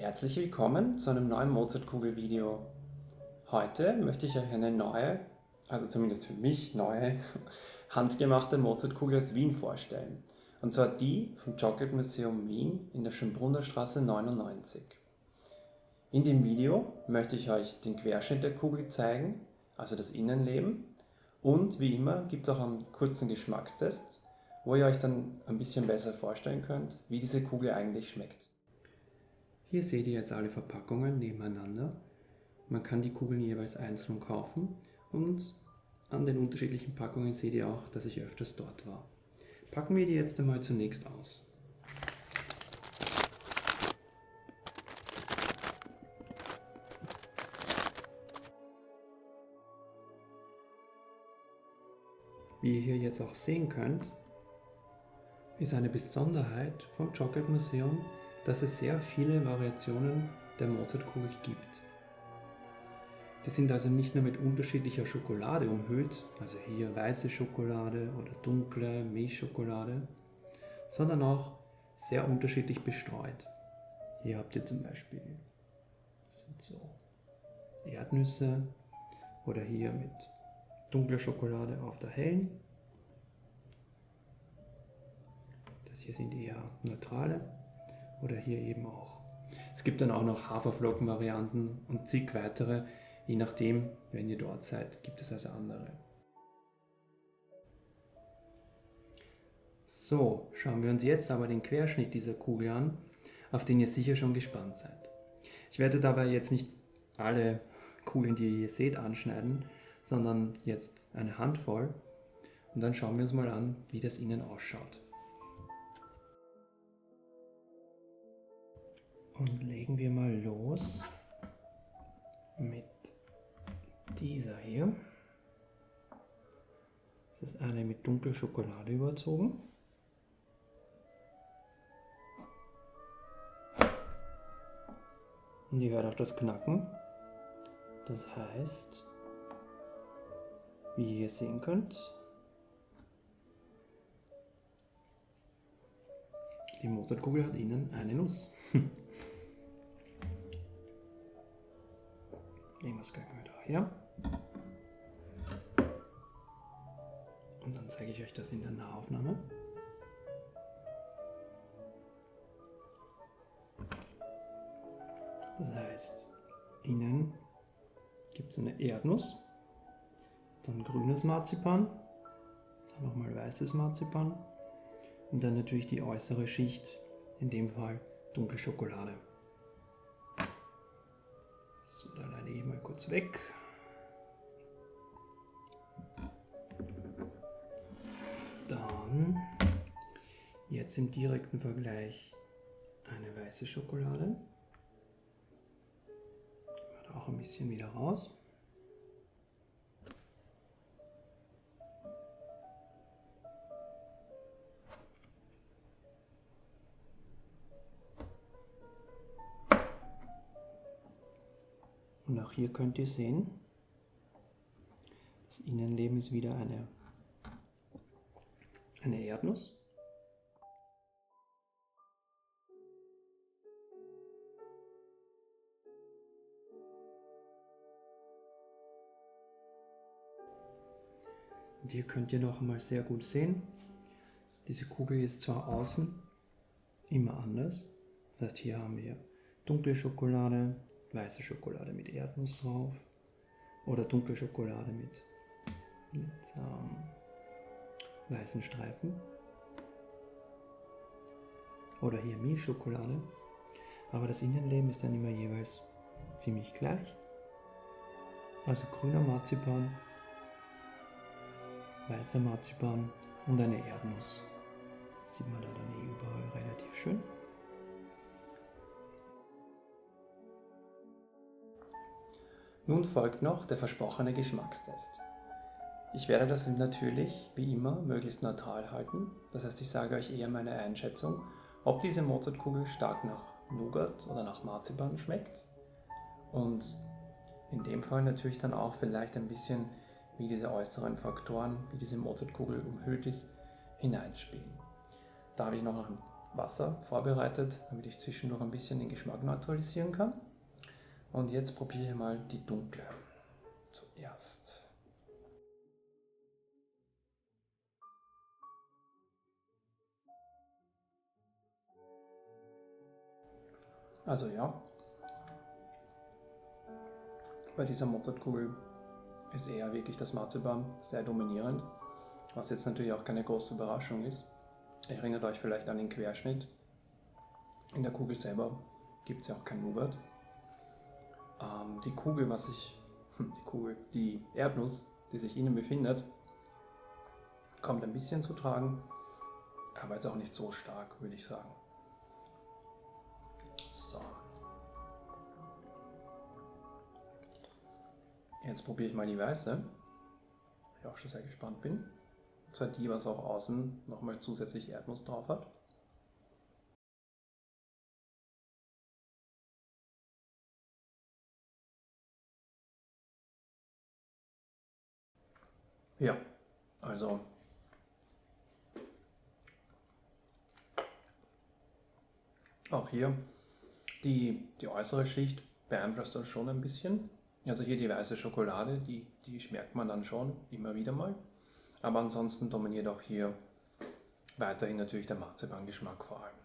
Herzlich willkommen zu einem neuen Mozartkugel-Video. Heute möchte ich euch eine neue, also zumindest für mich neue, handgemachte Mozartkugel aus Wien vorstellen. Und zwar die vom Chocolate Museum Wien in der Schönbrunner Straße 99. In dem Video möchte ich euch den Querschnitt der Kugel zeigen, also das Innenleben. Und wie immer gibt es auch einen kurzen Geschmackstest, wo ihr euch dann ein bisschen besser vorstellen könnt, wie diese Kugel eigentlich schmeckt. Hier seht ihr jetzt alle Verpackungen nebeneinander. Man kann die Kugeln jeweils einzeln kaufen und an den unterschiedlichen Packungen seht ihr auch, dass ich öfters dort war. Packen wir die jetzt einmal zunächst aus. Wie ihr hier jetzt auch sehen könnt, ist eine Besonderheit vom Chocolate Museum, dass es sehr viele Variationen der Mozartkugel gibt. Die sind also nicht nur mit unterschiedlicher Schokolade umhüllt, also hier weiße Schokolade oder dunkle Milchschokolade, sondern auch sehr unterschiedlich bestreut. Hier habt ihr zum Beispiel das sind so Erdnüsse oder hier mit dunkler Schokolade auf der hellen. Das hier sind eher neutrale oder hier eben auch. Es gibt dann auch noch Haferflocken-Varianten und zig weitere. Je nachdem, wenn ihr dort seid, gibt es also andere. So, schauen wir uns jetzt aber den Querschnitt dieser Kugel an, auf den ihr sicher schon gespannt seid. Ich werde dabei jetzt nicht alle Kugeln, die ihr hier seht, anschneiden, sondern jetzt eine Handvoll. Und dann schauen wir uns mal an, wie das innen ausschaut. Und legen wir mal los mit dieser hier. Das ist eine mit dunkler Schokolade überzogen. Und ihr hört auch das Knacken. Das heißt, wie ihr hier sehen könnt, die Mozartkugel hat innen eine Nuss. Nehmen wir es gleich mal daher. Und dann zeige ich euch das in der Nahaufnahme. Das heißt, innen gibt es eine Erdnuss, dann grünes Marzipan, dann nochmal weißes Marzipan und dann natürlich die äußere Schicht, in dem Fall dunkle Schokolade. So, dann leite ich mal kurz weg. Dann jetzt im direkten Vergleich eine weiße Schokolade. Auch ein bisschen wieder raus. Und auch hier könnt ihr sehen, das Innenleben ist wieder eine Erdnuss. Und hier könnt ihr noch einmal sehr gut sehen, diese Kugel ist zwar außen immer anders. Das heißt, hier haben wir dunkle Schokolade, weiße Schokolade mit Erdnuss drauf oder dunkle Schokolade mit weißen Streifen oder hier Milchschokolade, aber das Innenleben ist dann immer jeweils ziemlich gleich. Also grüner Marzipan, weißer Marzipan und eine Erdnuss. Das sieht man da dann überall relativ schön. Nun folgt noch der versprochene Geschmackstest. Ich werde das natürlich, wie immer, möglichst neutral halten. Das heißt, ich sage euch eher meine Einschätzung, ob diese Mozartkugel stark nach Nougat oder nach Marzipan schmeckt. Und in dem Fall natürlich dann auch vielleicht ein bisschen, wie diese äußeren Faktoren, wie diese Mozartkugel umhüllt ist, hineinspielen. Da habe ich noch ein Wasser vorbereitet, damit ich zwischendurch ein bisschen den Geschmack neutralisieren kann. Und jetzt probiere ich mal die dunkle zuerst. Also ja, bei dieser Mozartkugel ist eher wirklich das Marzipan sehr dominierend, was jetzt natürlich auch keine große Überraschung ist. Erinnert euch vielleicht an den Querschnitt. In der Kugel selber gibt es ja auch kein Nougat. Die Erdnuss, die sich innen befindet, kommt ein bisschen zu tragen, aber jetzt auch nicht so stark, würde ich sagen. So. Jetzt probiere ich mal die weiße, wo ich auch schon sehr gespannt bin. Und zwar die, was auch außen nochmal zusätzlich Erdnuss drauf hat. Ja, also auch hier die äußere Schicht beeinflusst das schon ein bisschen. Also hier die weiße Schokolade, die schmeckt man dann schon immer wieder mal. Aber ansonsten dominiert auch hier weiterhin natürlich der Marzipangeschmack vor allem.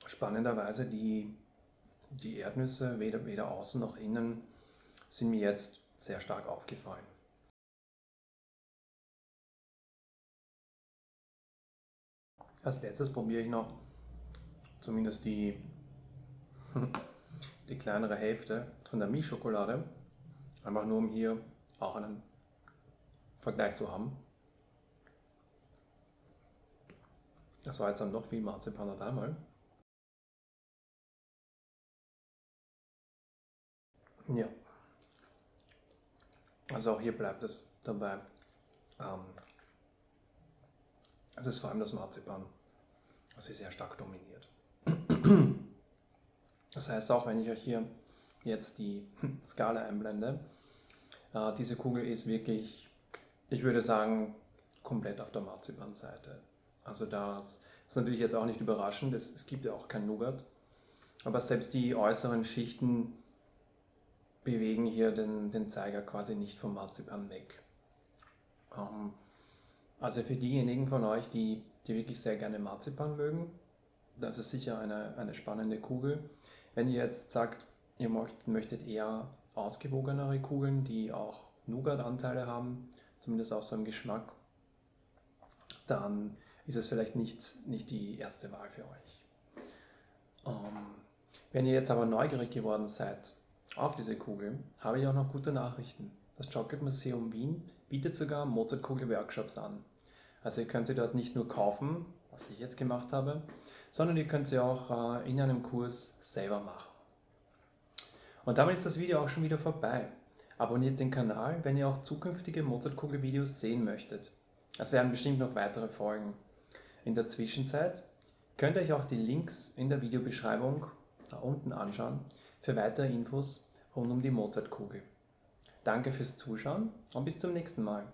Spannenderweise die Erdnüsse, weder außen noch innen, sind mir jetzt sehr stark aufgefallen. Als letztes probiere ich noch zumindest die kleinere Hälfte von der Milchschokolade, einfach nur um hier auch einen Vergleich zu haben. Das war jetzt dann doch viel Marzipan auf einmal. Ja, also auch hier bleibt es dabei. Es ist vor allem das Marzipan, was hier sehr stark dominiert. Das heißt, auch wenn ich euch hier jetzt die Skala einblende, diese Kugel ist wirklich, ich würde sagen, komplett auf der Marzipanseite. Also das ist natürlich jetzt auch nicht überraschend, es gibt ja auch kein Nougat, aber selbst die äußeren Schichten bewegen hier den Zeiger quasi nicht vom Marzipan weg. Also für diejenigen von euch, die wirklich sehr gerne Marzipan mögen, das ist sicher eine spannende Kugel. Wenn ihr jetzt sagt, ihr möchtet eher ausgewogenere Kugeln, die auch Nougat-Anteile haben, zumindest auch so im Geschmack, dann ist es vielleicht nicht die erste Wahl für euch. Wenn ihr jetzt aber neugierig geworden seid auf diese Kugel, habe ich auch noch gute Nachrichten. Das Chocolate Museum Wien bietet sogar Mozartkugel-Workshops an. Also ihr könnt sie dort nicht nur kaufen, was ich jetzt gemacht habe, sondern ihr könnt sie auch in einem Kurs selber machen. Und damit ist das Video auch schon wieder vorbei. Abonniert den Kanal, wenn ihr auch zukünftige Mozartkugel-Videos sehen möchtet. Es werden bestimmt noch weitere folgen. In der Zwischenzeit könnt ihr euch auch die Links in der Videobeschreibung da unten anschauen für weitere Infos rund um die Mozartkugel. Danke fürs Zuschauen und bis zum nächsten Mal.